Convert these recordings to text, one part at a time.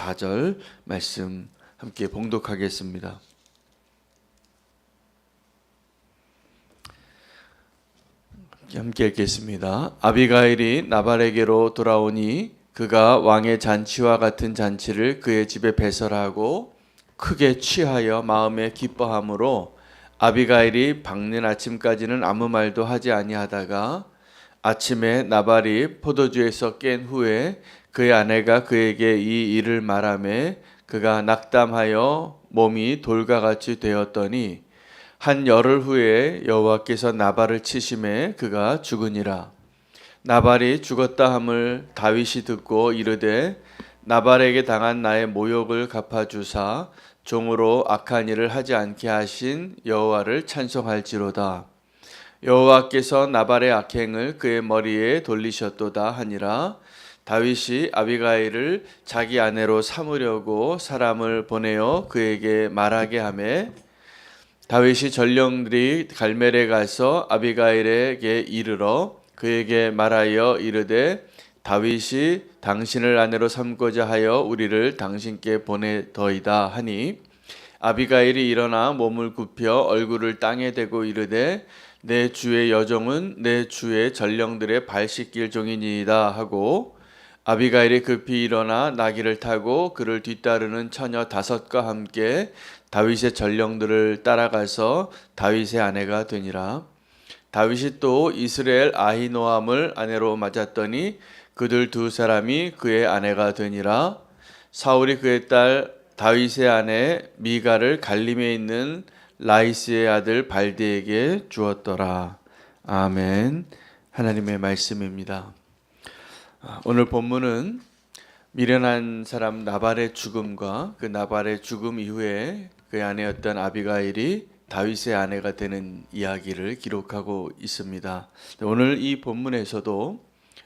4절 말씀 함께 봉독하겠습니다. 함께 읽겠습니다. 아비가일이 나발에게로 돌아오니 그가 왕의 잔치와 같은 잔치를 그의 집에 배설하고 크게 취하여 마음에 기뻐함으로 아비가일이 밝는 아침까지는 아무 말도 하지 아니하다가 아침에 나발이 포도주에서 깬 후에 그의 아내가 그에게 이 일을 말하매 그가 낙담하여 몸이 돌과 같이 되었더니 한 열흘 후에 여호와께서 나발을 치심에 그가 죽으니라. 나발이 죽었다 함을 다윗이 듣고 이르되 나발에게 당한 나의 모욕을 갚아주사 종으로 악한 일을 하지 않게 하신 여호와를 찬송할지로다. 여호와께서 나발의 악행을 그의 머리에 돌리셨도다 하니라. 다윗이 아비가일을 자기 아내로 삼으려고 사람을 보내어 그에게 말하게 하매 다윗이 전령들이 갈멜에 가서 아비가일에게 이르러 그에게 말하여 이르되 다윗이 당신을 아내로 삼고자 하여 우리를 당신께 보내더이다 하니 아비가일이 일어나 몸을 굽혀 얼굴을 땅에 대고 이르되 내 주의 여종은 내 주의 전령들의 발 씻길 종이니이다 하고 아비가일이 급히 일어나 나귀를 타고 그를 뒤따르는 처녀 5과 함께 다윗의 전령들을 따라가서 다윗의 아내가 되니라. 다윗이 또 이스라엘 아히노함을 아내로 맞았더니 그들 2사람이 그의 아내가 되니라. 사울이 그의 딸 다윗의 아내 미가를 갈림에 있는 라이스의 아들 발디에게 주었더라. 아멘. 하나님의 말씀입니다. 오늘 본문은 미련한 사람 나발의 죽음과 그 나발의 죽음 이후에 그의 아내였던 아비가일이 다윗의 아내가 되는 이야기를 기록하고 있습니다. 오늘 이 본문에서도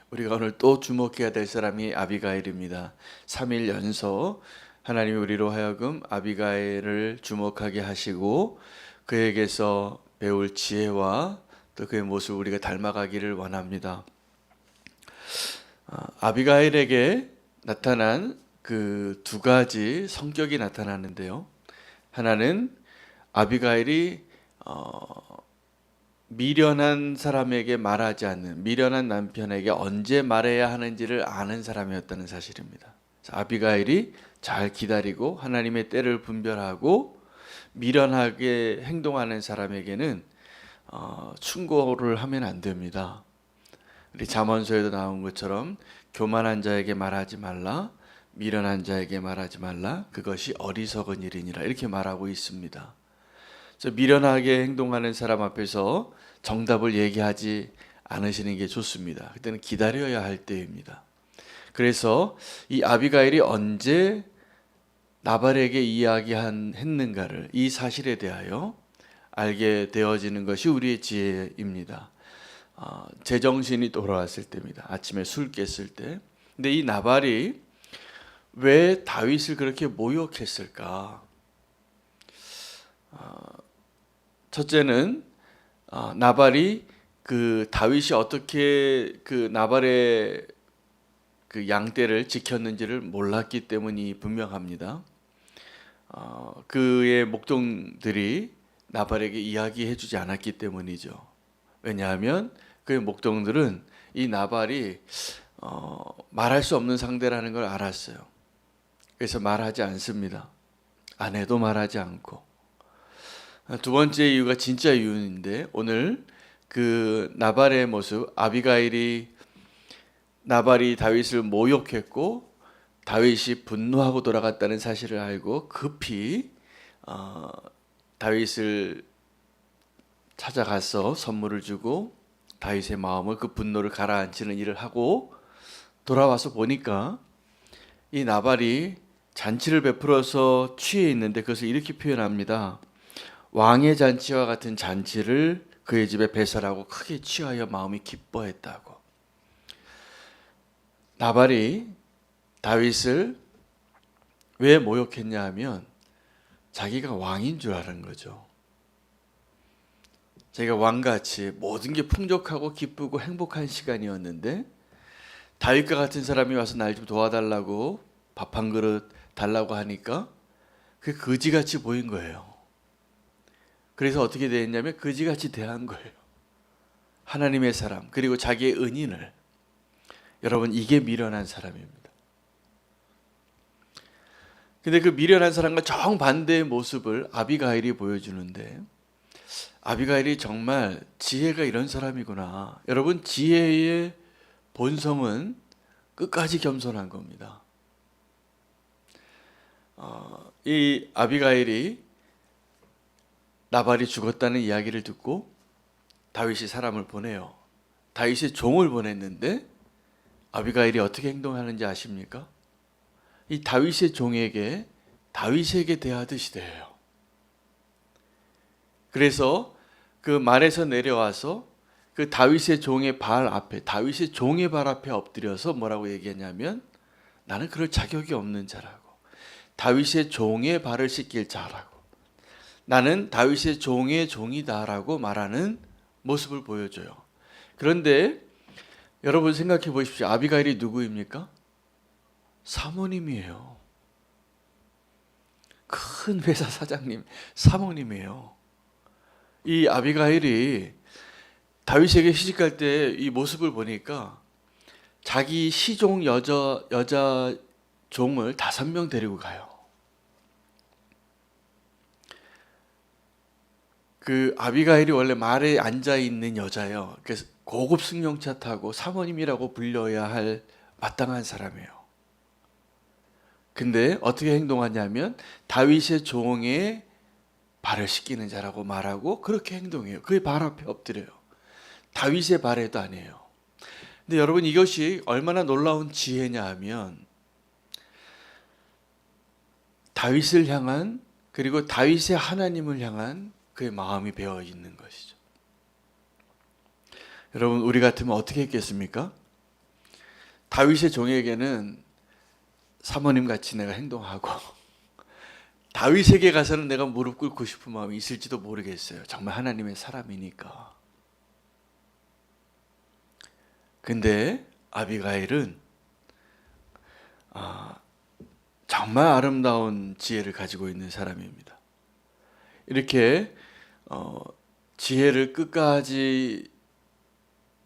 우리가 오늘 또 주목해야 될 사람이 아비가일입니다. 3일 연속 하나님이 우리로 하여금 아비가일을 주목하게 하시고 그에게서 배울 지혜와 또 그의 모습을 우리가 닮아가기를 원합니다. 아비가일에게 나타난 그 2가지 성격이 나타나는데요. 하나는 아비가일이 미련한 사람에게 말하지 않는, 미련한 남편에게 언제 말해야 하는지를 아는 사람이었다는 사실입니다. 아비가일이 잘 기다리고 하나님의 때를 분별하고 미련하게 행동하는 사람에게는 충고를 하면 안 됩니다. 우리 잠언서에도 나온 것처럼 교만한 자에게 말하지 말라, 미련한 자에게 말하지 말라, 그것이 어리석은 일이니라 이렇게 말하고 있습니다. 그래서 미련하게 행동하는 사람 앞에서 정답을 얘기하지 않으시는 게 좋습니다. 그때는 기다려야 할 때입니다. 그래서 이 아비가일이 언제 나발에게 이야기했는가를, 이 사실에 대하여 알게 되어지는 것이 우리의 지혜입니다. 제정신이 돌아왔을 때입니다. 아침에 술 깼을 때. 근데 이 나발이 왜 다윗을 그렇게 모욕했을까? 첫째는 나발이 그 다윗이 어떻게 그 나발의 그 양떼를 지켰는지를 몰랐기 때문이 분명합니다. 그의 목동들이 나발에게 이야기해주지 않았기 때문이죠. 왜냐하면 그의 목동들은 이 나발이 말할 수 없는 상대라는 걸 알았어요. 그래서 말하지 않습니다. 아내도 말하지 않고. 2번째 이유가 진짜 이유인데 오늘 그 나발의 모습, 아비가일이 나발이 다윗을 모욕했고 다윗이 분노하고 돌아갔다는 사실을 알고 급히 다윗을 찾아가서 선물을 주고 다윗의 마음을, 그 분노를 가라앉히는 일을 하고 돌아와서 보니까 이 나발이 잔치를 베풀어서 취해 있는데 그것을 이렇게 표현합니다. 왕의 잔치와 같은 잔치를 그의 집에 배설하고 크게 취하여 마음이 기뻐했다고. 나발이 다윗을 왜 모욕했냐 하면 자기가 왕인 줄 아는 거죠. 자기가 왕같이 모든 게 풍족하고 기쁘고 행복한 시간이었는데 다윗과 같은 사람이 와서 날 좀 도와달라고 밥 한 그릇 달라고 하니까 그게 거지같이 보인 거예요. 그래서 어떻게 됐냐면 거지같이 대한 거예요. 하나님의 사람 그리고 자기의 은인을. 여러분 이게 미련한 사람입니다. 근데 그 미련한 사람과 정반대의 모습을 아비가일이 보여주는데 아비가일이 정말 지혜가 이런 사람이구나. 여러분 지혜의 본성은 끝까지 겸손한 겁니다. 이 아비가일이 나발이 죽었다는 이야기를 듣고 다윗이 사람을 보내요. 다윗이 종을 보냈는데 아비가일이 어떻게 행동하는지 아십니까? 이 다윗의 종에게 다윗에게 대하듯이 대해요. 그래서 그 말에서 내려와서 그 다윗의 종의 발 앞에, 다윗의 종의 발 앞에 엎드려서 뭐라고 얘기했냐면 나는 그럴 자격이 없는 자라고, 다윗의 종의 발을 씻길 자라고, 나는 다윗의 종의 종이다라고 말하는 모습을 보여줘요. 그런데 여러분 생각해 보십시오. 아비가일이 누구입니까? 사모님이에요. 큰 회사 사장님, 사모님이에요. 이 아비가일이 다윗에게 시집갈 때 이 모습을 보니까 자기 시종 여자 종을 5명 데리고 가요. 그 아비가일이 원래 말에 앉아 있는 여자예요. 그래서 고급 승용차 타고 사모님이라고 불려야 할 마땅한 사람이에요. 근데 어떻게 행동하냐면 다윗의 종의 발을 씻기는 자라고 말하고 그렇게 행동해요. 그의 발 앞에 엎드려요. 다윗의 발에도 아니에요. 근데 여러분 이것이 얼마나 놀라운 지혜냐 하면 다윗을 향한 그리고 다윗의 하나님을 향한 그의 마음이 배어 있는 것이죠. 여러분 우리 같으면 어떻게 했겠습니까? 다윗의 종에게는 사모님 같이 내가 행동하고 다윗에게 가서는 내가 무릎 꿇고 싶은 마음이 있을지도 모르겠어요. 정말 하나님의 사람이니까. 근데 아비가일은 정말 아름다운 지혜를 가지고 있는 사람입니다. 이렇게 지혜를 끝까지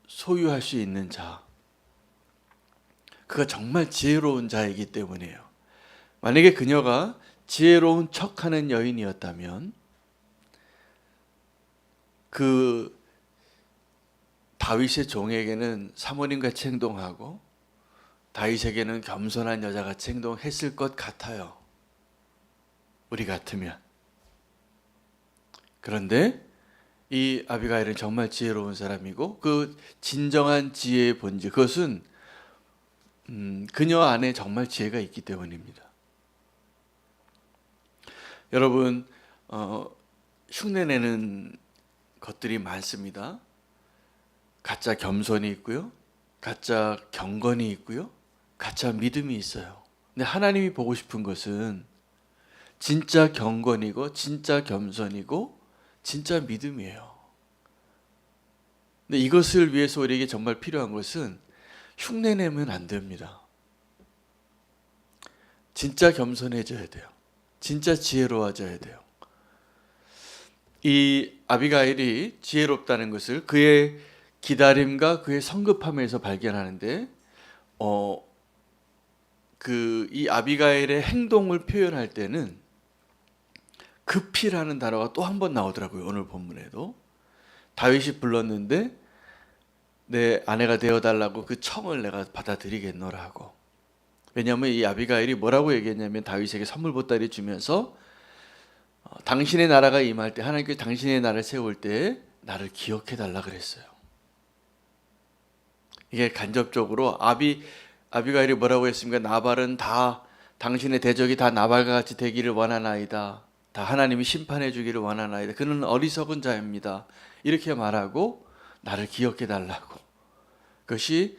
소유할 수 있는 자, 그가 정말 지혜로운 자이기 때문이에요. 만약에 그녀가 지혜로운 척하는 여인이었다면 그 다윗의 종에게는 사모님같이 행동하고 다윗에게는 겸손한 여자같이 행동했을 것 같아요. 우리 같으면. 그런데 이 아비가일은 정말 지혜로운 사람이고 그 진정한 지혜의 본질, 그것은 그녀 안에 정말 지혜가 있기 때문입니다. 여러분 흉내내는 것들이 많습니다. 가짜 겸손이 있고요, 가짜 경건이 있고요, 가짜 믿음이 있어요. 근데 하나님이 보고 싶은 것은 진짜 경건이고 진짜 겸손이고 진짜 믿음이에요. 근데 이것을 위해서 우리에게 정말 필요한 것은 흉내내면 안 됩니다. 진짜 겸손해져야 돼요. 진짜 지혜로워져야 돼요. 이 아비가일이 지혜롭다는 것을 그의 기다림과 그의 성급함에서 발견하는데 이 아비가일의 행동을 표현할 때는 급히라는 단어가 또 한 번 나오더라고요. 오늘 본문에도 다윗이 불렀는데 내 아내가 되어달라고 그 청을 내가 받아들이겠노라 하고. 왜냐하면 이 아비가일이 뭐라고 얘기했냐면 다윗에게 선물 보따리 주면서 당신의 나라가 임할 때, 하나님께서 당신의 나라를 세울 때 나를 기억해달라 그랬어요. 이게 간접적으로 아비가일이 뭐라고 했습니까? 나발은 다 당신의 대적이 다 나발과 같이 되기를 원하나이다. 다 하나님이 심판해 주기를 원하나이다. 그는 어리석은 자입니다. 이렇게 말하고 나를 기억해 달라고. 그것이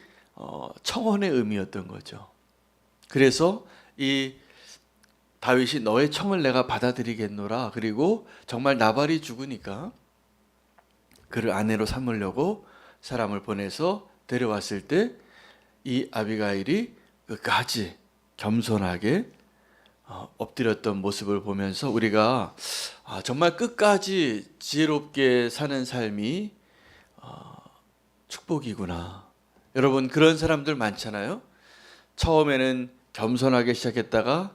청혼의 의미였던 거죠. 그래서 이 다윗이 너의 청을 내가 받아들이겠노라. 그리고 정말 나발이 죽으니까 그를 아내로 삼으려고 사람을 보내서 데려왔을 때 이 아비가일이 끝까지 겸손하게 엎드렸던 모습을 보면서 우리가 정말 끝까지 지혜롭게 사는 삶이 축복이구나. 여러분, 그런 사람들 많잖아요. 처음에는 겸손하게 시작했다가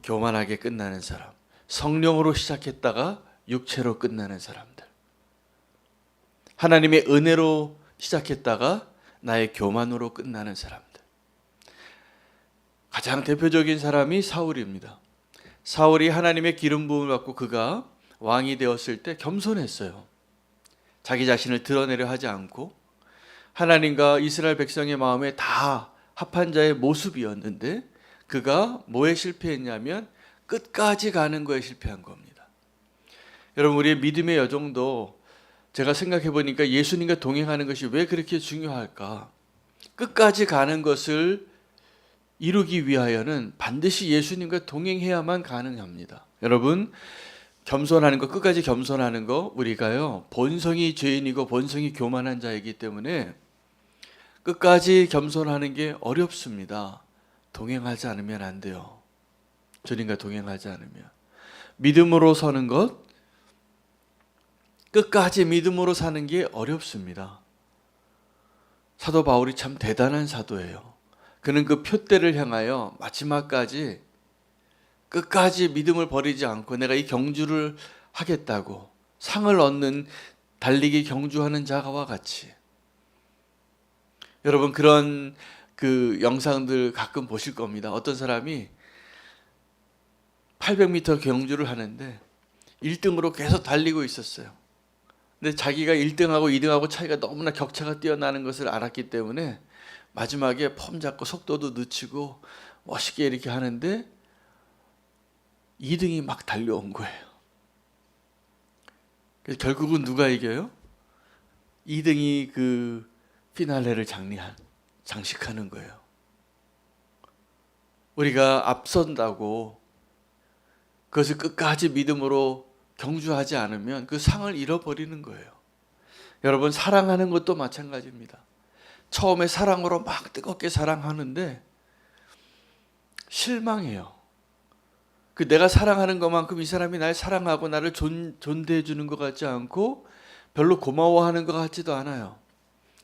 교만하게 끝나는 사람, 성령으로 시작했다가 육체로 끝나는 사람들, 하나님의 은혜로 시작했다가 나의 교만으로 끝나는 사람들. 가장 대표적인 사람이 사울입니다. 사울이 하나님의 기름 부음을 받고 그가 왕이 되었을 때 겸손했어요. 자기 자신을 드러내려 하지 않고 하나님과 이스라엘 백성의 마음에 다 합한 자의 모습이었는데, 그가 뭐에 실패했냐면 끝까지 가는 거에 실패한 겁니다. 여러분, 우리의 믿음의 여정도 제가 생각해 보니까 예수님과 동행하는 것이 왜 그렇게 중요할까? 끝까지 가는 것을 이루기 위하여는 반드시 예수님과 동행해야만 가능합니다. 여러분, 겸손하는 거, 끝까지 겸손하는 거, 우리가요 본성이 죄인이고 본성이 교만한 자이기 때문에 끝까지 겸손하는 게 어렵습니다. 동행하지 않으면 안 돼요. 주님과 동행하지 않으면. 믿음으로 서는 것, 끝까지 믿음으로 사는 게 어렵습니다. 사도 바울이 참 대단한 사도예요. 그는 그 표대를 향하여 마지막까지 끝까지 믿음을 버리지 않고 내가 이 경주를 하겠다고, 상을 얻는 달리기 경주하는 자와 같이. 여러분, 그런 그 영상들 가끔 보실 겁니다. 어떤 사람이 800m 경주를 하는데 1등으로 계속 달리고 있었어요. 근데 자기가 1등하고 2등하고 차이가 너무나 격차가 뛰어나는 것을 알았기 때문에 마지막에 폼 잡고 속도도 늦추고 멋있게 이렇게 하는데 2등이 막 달려온 거예요. 그래서 결국은 누가 이겨요? 2등이 그 피날레를 장식하는 거예요. 우리가 앞선다고 그것을 끝까지 믿음으로 경주하지 않으면 그 상을 잃어버리는 거예요. 여러분, 사랑하는 것도 마찬가지입니다. 처음에 사랑으로 막 뜨겁게 사랑하는데 실망해요. 그 내가 사랑하는 것만큼 이 사람이 날 사랑하고 나를 존대해 주는 것 같지 않고 별로 고마워하는 것 같지도 않아요.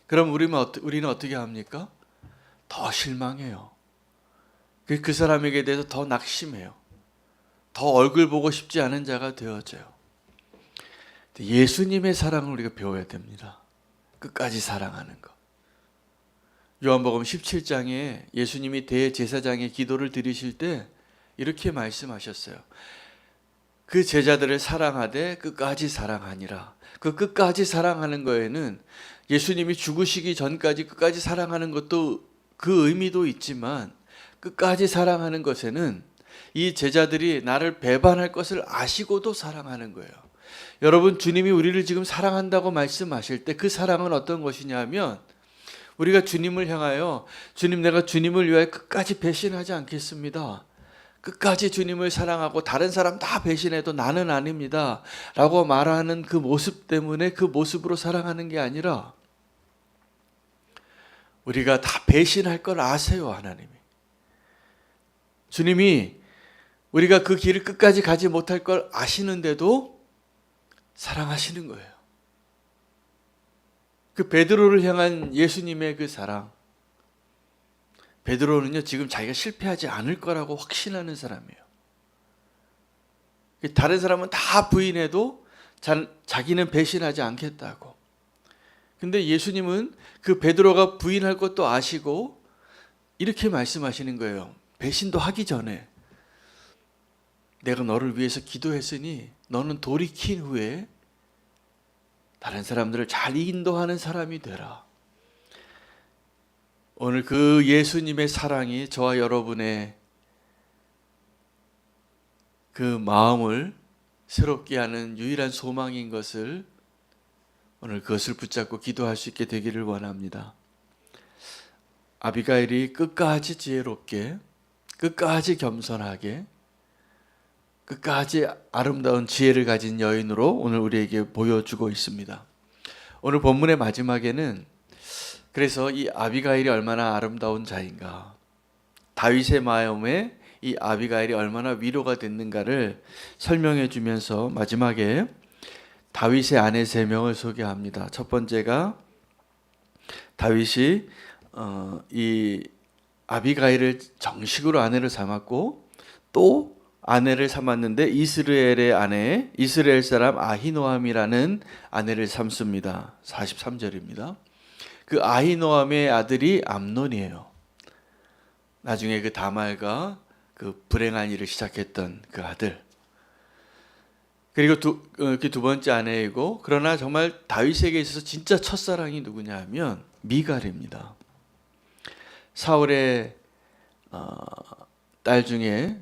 그럼 우리는 어떻게 합니까? 더 실망해요. 그 사람에게 대해서 더 낙심해요. 더 얼굴 보고 싶지 않은 자가 되어져요. 예수님의 사랑을 우리가 배워야 됩니다. 끝까지 사랑하는 것. 요한복음 17장에 예수님이 대제사장의 기도를 드리실 때 이렇게 말씀하셨어요. 그 제자들을 사랑하되 끝까지 사랑하니라. 그 끝까지 사랑하는 거에는 예수님이 죽으시기 전까지 끝까지 사랑하는 것도 그 의미도 있지만, 끝까지 사랑하는 것에는 이 제자들이 나를 배반할 것을 아시고도 사랑하는 거예요. 여러분, 주님이 우리를 지금 사랑한다고 말씀하실 때 그 사랑은 어떤 것이냐면, 우리가 주님을 향하여 주님, 내가 주님을 위하여 끝까지 배신하지 않겠습니다. 끝까지 주님을 사랑하고 다른 사람 다 배신해도 나는 아닙니다 라고 말하는 그 모습 때문에 그 모습으로 사랑하는 게 아니라, 우리가 다 배신할 걸 아세요. 하나님이, 주님이 우리가 그 길을 끝까지 가지 못할 걸 아시는데도 사랑하시는 거예요. 그 베드로를 향한 예수님의 그 사랑. 베드로는요, 지금 자기가 실패하지 않을 거라고 확신하는 사람이에요. 다른 사람은 다 부인해도 자기는 배신하지 않겠다고. 근데 예수님은 그 베드로가 부인할 것도 아시고 이렇게 말씀하시는 거예요. 배신도 하기 전에 내가 너를 위해서 기도했으니 너는 돌이킨 후에 다른 사람들을 잘 인도하는 사람이 되라. 오늘 그 예수님의 사랑이 저와 여러분의 그 마음을 새롭게 하는 유일한 소망인 것을, 오늘 그것을 붙잡고 기도할 수 있게 되기를 원합니다. 아비가일이 끝까지 지혜롭게, 끝까지 겸손하게, 끝까지 아름다운 지혜를 가진 여인으로 오늘 우리에게 보여주고 있습니다. 오늘 본문의 마지막에는 그래서 이 아비가일이 얼마나 아름다운 자인가, 다윗의 마음에 이 아비가일이 얼마나 위로가 됐는가를 설명해 주면서 마지막에 다윗의 아내 3명을 소개합니다. 첫 번째가 다윗이 이 아비가일을 정식으로 아내를 삼았고 또 아내를 삼았는데 이스라엘의 아내, 이스라엘 사람 아히노암이라는 아내를 삼습니다. 43절입니다. 그 아히노암의 아들이 암논이에요. 나중에 그 다말과 그 불행한 일을 시작했던 그 아들. 그리고 두 번째 아내이고, 그러나 정말 다윗에게 있어서 진짜 첫사랑이 누구냐 하면 미갈입니다. 사울의 딸 중에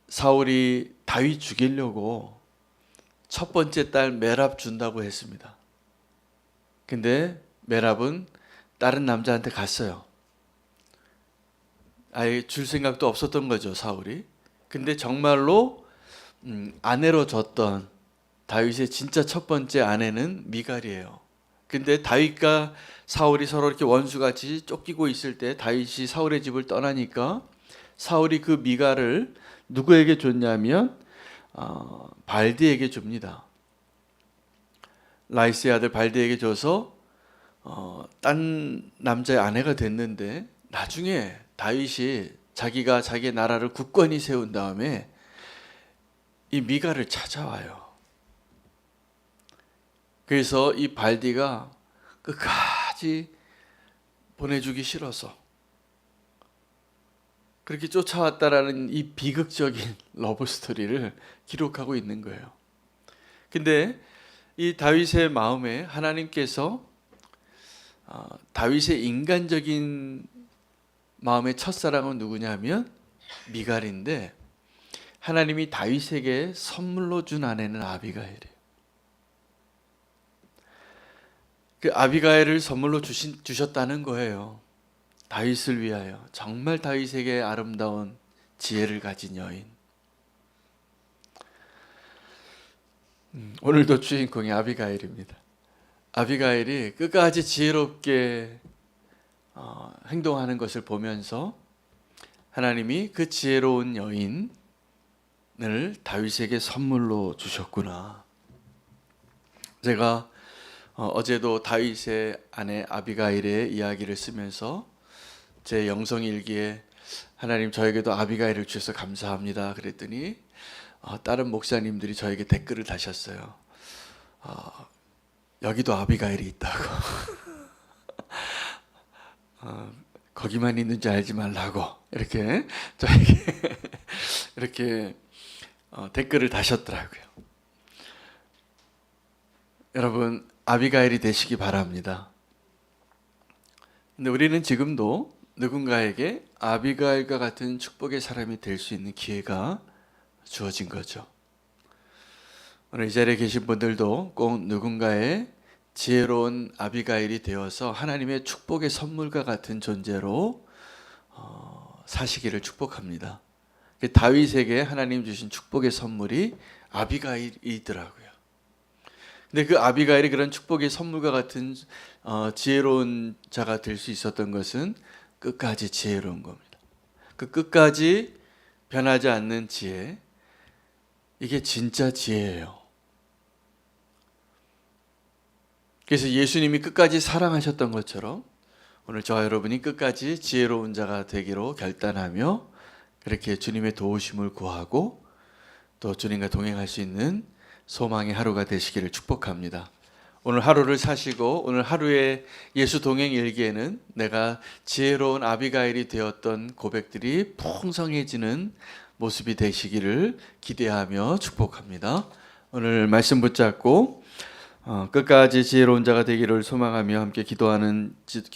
사울이 다윗 죽이려고 첫 번째 딸 메랍 준다고 했습니다. 근데 메랍은 다른 남자한테 갔어요. 아예 줄 생각도 없었던 거죠, 사울이. 근데 정말로 아내로 줬던 다윗의 진짜 첫 번째 아내는 미갈이에요. 근데 다윗과 사울이 서로 이렇게 원수같이 쫓기고 있을 때 다윗이 사울의 집을 떠나니까 사울이 그 미갈을 누구에게 줬냐면 발디에게 줍니다. 라이스의 아들 발디에게 줘서 딴 남자의 아내가 됐는데, 나중에 다윗이 자기가 자기의 나라를 굳건히 세운 다음에 이 미갈을 찾아와요. 그래서 이 발디가 끝까지 보내주기 싫어서 그렇게 쫓아왔다라는 이 비극적인 러브 스토리를 기록하고 있는 거예요. 근데 이 다윗의 마음에 하나님께서 다윗의 인간적인 마음의 첫사랑은 누구냐면 미갈인데, 하나님이 다윗에게 선물로 준 아내는 아비가일이에요. 그 아비가일을 선물로 주셨다는 거예요. 다윗을 위하여. 정말 다윗에게 아름다운 지혜를 가진 여인. 오늘도 주인공이 아비가일입니다. 아비가일이 끝까지 지혜롭게 행동하는 것을 보면서 하나님이 그 지혜로운 여인을 다윗에게 선물로 주셨구나. 제가 어제도 다윗의 아내 아비가일의 이야기를 쓰면서 제 영성일기에 하나님 저에게도 아비가일을 주셔서 감사합니다 그랬더니 다른 목사님들이 저에게 댓글을 다셨어요. 여기도 아비가일이 있다고. 거기만 있는 줄 알지 말라고 이렇게 저에게 이렇게 댓글을 다셨더라고요. 여러분, 아비가일이 되시기 바랍니다. 근데 우리는 지금도 누군가에게 아비가일과 같은 축복의 사람이 될 수 있는 기회가 주어진 거죠. 오늘 이 자리에 계신 분들도 꼭 누군가의 지혜로운 아비가일이 되어서 하나님의 축복의 선물과 같은 존재로 사시기를 축복합니다. 다윗에게 하나님 주신 축복의 선물이 아비가일이더라고요. 근데 그 아비가일이 그런 축복의 선물과 같은 지혜로운 자가 될 수 있었던 것은 끝까지 지혜로운 겁니다. 그 끝까지 변하지 않는 지혜, 이게 진짜 지혜예요. 그래서 예수님이 끝까지 사랑하셨던 것처럼 오늘 저와 여러분이 끝까지 지혜로운 자가 되기로 결단하며 그렇게 주님의 도우심을 구하고 또 주님과 동행할 수 있는 소망의 하루가 되시기를 축복합니다. 오늘 하루를 사시고 오늘 하루의 예수 동행 일기에는 내가 지혜로운 아비가일이 되었던 고백들이 풍성해지는 모습이 되시기를 기대하며 축복합니다. 오늘 말씀 붙잡고 끝까지 지혜로운 자가 되기를 소망하며 함께 기도하는